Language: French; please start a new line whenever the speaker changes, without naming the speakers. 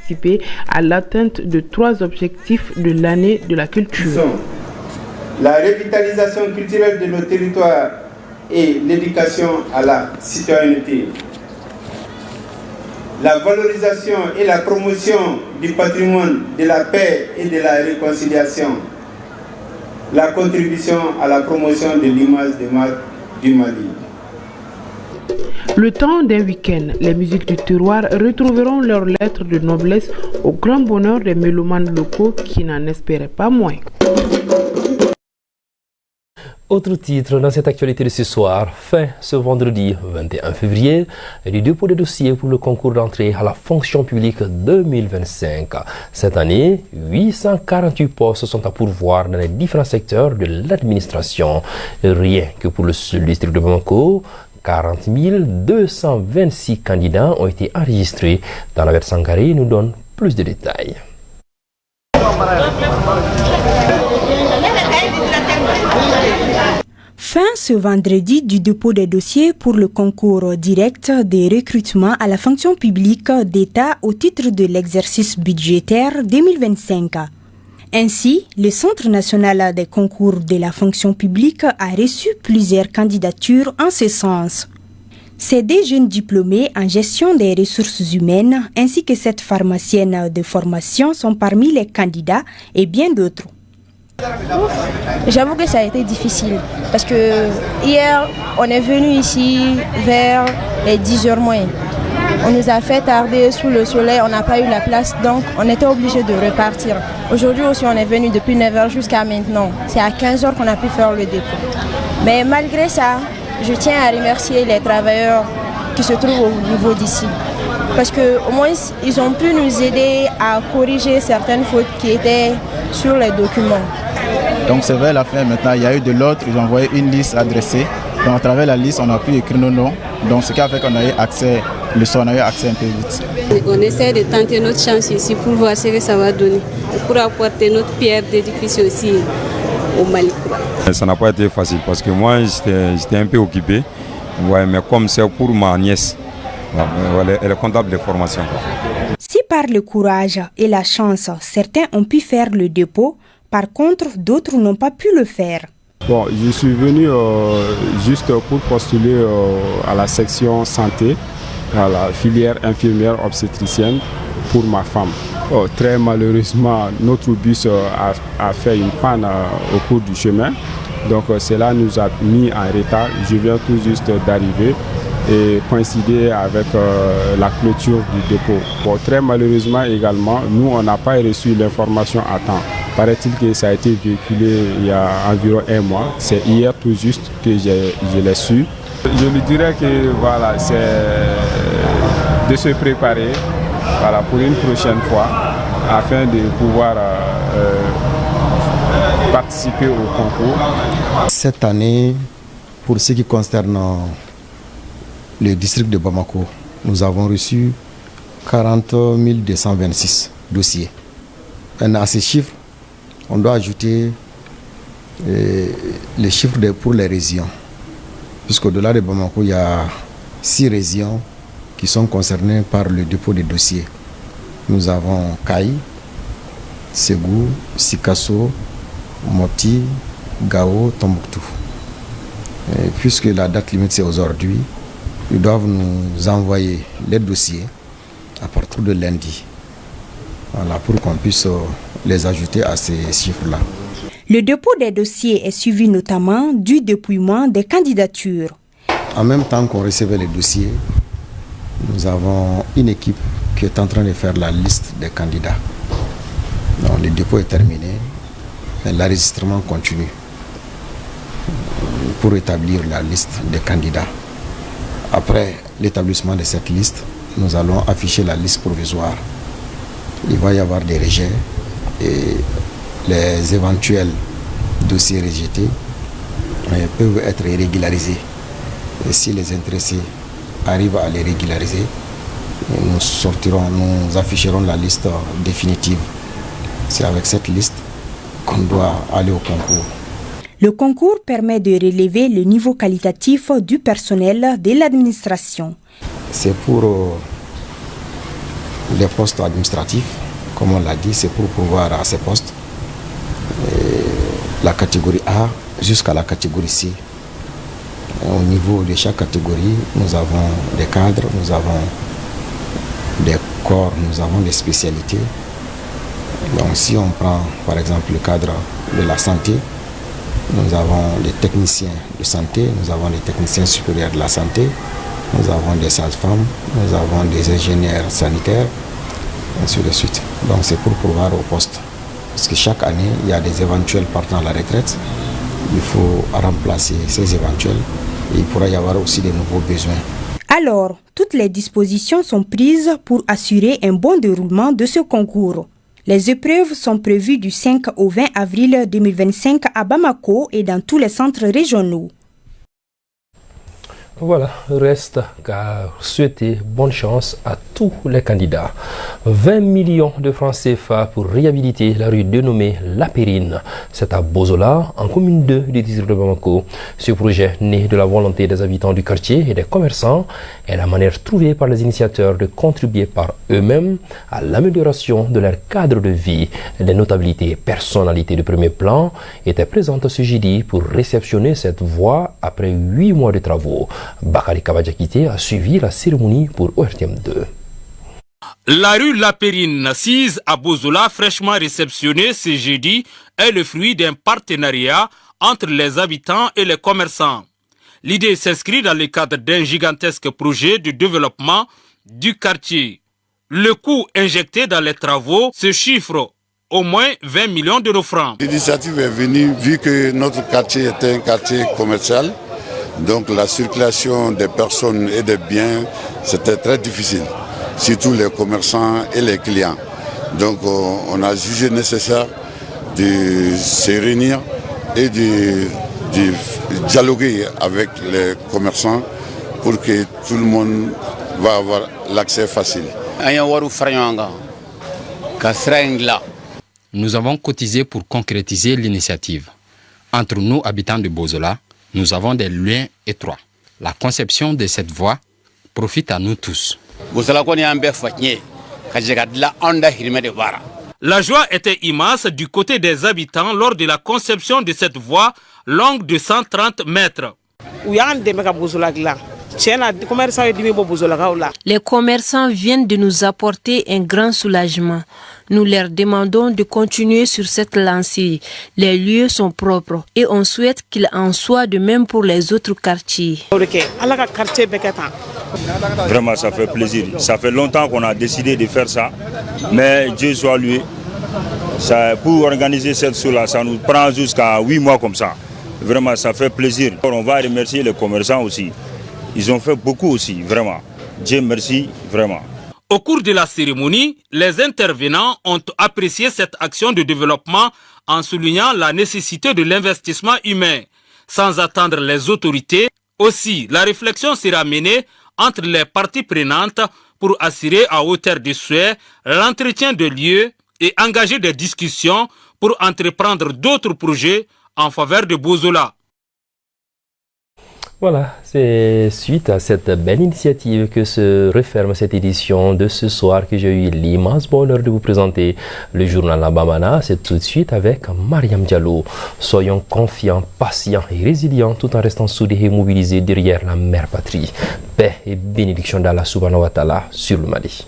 participer à l'atteinte de 3 objectifs de l'année de la culture.
La revitalisation culturelle de nos territoires et l'éducation à la citoyenneté. La valorisation et la promotion du patrimoine, de la paix et de la réconciliation. La contribution à la promotion de l'image des marques du Mali.
Le temps d'un week-end, les musiques du terroir retrouveront leurs lettres de noblesse au grand bonheur des mélomanes locaux qui n'en espéraient pas moins.
Autre titre dans cette actualité de ce soir, fin ce vendredi 21 février, du dépôt des dossiers pour le concours d'entrée à la fonction publique 2025. Cette année, 848 postes sont à pourvoir dans les différents secteurs de l'administration. Rien que pour le seul district de Bamako, 40 226 candidats ont été enregistrés. Dans la version Sangaré, nous donne plus de détails.
Fin ce vendredi du dépôt des dossiers pour le concours direct des recrutements à la fonction publique d'État au titre de l'exercice budgétaire 2025. Ainsi, le Centre national des concours de la fonction publique a reçu plusieurs candidatures en ce sens. Ces 2 jeunes diplômés en gestion des ressources humaines ainsi que cette pharmacienne de formation sont parmi les candidats et bien d'autres.
J'avoue que ça a été difficile parce que hier, on est venu ici vers les 10h moins. On nous a fait tarder sous le soleil, on n'a pas eu la place, donc on était obligé de repartir. Aujourd'hui aussi, on est venu depuis 9h jusqu'à maintenant. C'est à 15h qu'on a pu faire le dépôt. Mais malgré ça, je tiens à remercier les travailleurs qui se trouvent au niveau d'ici. Parce qu'au moins, ils ont pu nous aider à corriger certaines fautes qui étaient sur les documents.
Donc c'est vers la fin maintenant, il y a eu de l'autre, ils ont envoyé une liste adressée. Donc à travers la liste, on a pu écrire nos noms. Donc ce qui a fait qu'on a eu accès, on a eu accès un peu vite.
On essaie de tenter notre chance ici pour voir ce que ça va donner. Pour apporter notre pierre d'édifice aussi au Mali.
Ça n'a pas été facile parce que moi j'étais un peu occupé. Ouais, mais comme c'est pour ma nièce, elle est comptable de formation.
Si par le courage et la chance, certains ont pu faire le dépôt, par contre, d'autres n'ont pas pu le faire.
Bon, je suis venu juste pour postuler à la section santé, à la filière infirmière obstétricienne pour ma femme. Très malheureusement, notre bus a fait une panne au cours du chemin. Donc cela nous a mis en retard. Je viens tout juste d'arriver et coïncider avec la clôture du dépôt. Bon, très malheureusement également, nous on n'a pas reçu l'information à temps. Paraît-il que ça a été véhiculé il y a environ 1 mois. C'est hier tout juste que je l'ai su. Je lui dirais que voilà, c'est de se préparer pour une prochaine fois afin de pouvoir participer au concours.
Cette année, pour ce qui concerne le district de Bamako, nous avons reçu 40 226 dossiers. À ces chiffres, on doit ajouter les chiffres pour les régions. Puisqu'au-delà de Bamako, il y a 6 régions qui sont concernées par le dépôt des dossiers. Nous avons Kaï, Ségou, Sikasso, Mopti, Gao, Tombouctou. Et puisque la date limite c'est aujourd'hui, ils doivent nous envoyer les dossiers à partir de lundi. Voilà, pour qu'on puisse les ajouter à ces chiffres-là.
Le dépôt des dossiers est suivi notamment du dépouillement des candidatures.
En même temps qu'on recevait les dossiers, nous avons une équipe qui est en train de faire la liste des candidats. Donc, le dépôt est terminé, mais l'enregistrement continue pour établir la liste des candidats. Après l'établissement de cette liste, nous allons afficher la liste provisoire. Il va y avoir des rejets et les éventuels dossiers rejetés peuvent être régularisés. Et si les intéressés arrivent à les régulariser, nous afficherons la liste définitive. C'est avec cette liste qu'on doit aller au concours.
Le concours permet de relever le niveau qualitatif du personnel de l'administration.
C'est pour les postes administratifs, comme on l'a dit, c'est pour pouvoir à ces postes la catégorie A jusqu'à la catégorie C. Au niveau de chaque catégorie, nous avons des cadres, nous avons des corps, nous avons des spécialités. Donc si on prend par exemple le cadre de la santé, nous avons des techniciens de santé, nous avons des techniciens supérieurs de la santé, nous avons des sages-femmes, nous avons des ingénieurs sanitaires, ainsi de suite. Donc c'est pour pouvoir au poste. Parce que chaque année, il y a des éventuels partant à la retraite. Il faut remplacer ces éventuels et il pourra y avoir aussi de nouveaux besoins.
Alors, toutes les dispositions sont prises pour assurer un bon déroulement de ce concours. Les épreuves sont prévues du 5 au 20 avril 2025 à Bamako et dans tous les centres régionaux.
Voilà, reste qu'à souhaiter bonne chance à tous les candidats. 20 millions de francs CFA pour réhabiliter la rue dénommée La Périne. C'est à Bozola, en commune 2 du district de Bamako. Ce projet, né de la volonté des habitants du quartier et des commerçants, est la manière trouvée par les initiateurs de contribuer par eux-mêmes à l'amélioration de leur cadre de vie. Les notabilités et personnalités de premier plan étaient présentes ce jeudi pour réceptionner cette voie après 8 mois de travaux. Bakari Kabadjakité a suivi la cérémonie pour ORTM2.
La rue La Périne, assise à Bozola, fraîchement réceptionnée ce jeudi, est le fruit d'un partenariat entre les habitants et les commerçants. L'idée s'inscrit dans le cadre d'un gigantesque projet de développement du quartier. Le coût injecté dans les travaux se chiffre au moins 20 millions de francs.
L'initiative est venue vu que notre quartier était un quartier commercial. Donc la circulation des personnes et des biens, c'était très difficile, surtout les commerçants et les clients. Donc on a jugé nécessaire de se réunir et de dialoguer avec les commerçants pour que tout le monde va avoir l'accès facile.
Nous avons cotisé pour concrétiser l'initiative. Entre nous, habitants de Bozola, nous avons des liens étroits. La conception de cette voie profite à nous tous.
La joie était immense du côté des habitants lors de la conception de cette voie longue de 130 mètres.
Les commerçants viennent de nous apporter un grand soulagement. Nous leur demandons de continuer sur cette lancée. Les lieux sont propres et on souhaite qu'il en soit de même pour les autres quartiers.
Vraiment, ça fait plaisir. Ça fait longtemps qu'on a décidé de faire ça, mais Dieu soit loué. Pour organiser cette chose-là, ça nous prend jusqu'à 8 mois comme ça. Vraiment, ça fait plaisir. On va remercier les commerçants aussi. Ils ont fait beaucoup aussi, vraiment. Dieu merci, vraiment.
Au cours de la cérémonie, les intervenants ont apprécié cette action de développement en soulignant la nécessité de l'investissement humain. Sans attendre les autorités, aussi la réflexion sera menée entre les parties prenantes pour assurer à hauteur de souhait l'entretien de lieux et engager des discussions pour entreprendre d'autres projets en faveur de Bozola.
Voilà, c'est suite à cette belle initiative que se referme cette édition de ce soir que j'ai eu l'immense bonheur de vous présenter le journal La Bamana. C'est tout de suite avec Mariam Diallo. Soyons confiants, patients et résilients tout en restant soudés et mobilisés derrière la mère patrie. Paix et bénédiction d'Allah subhanahu wa ta'ala sur le Mali.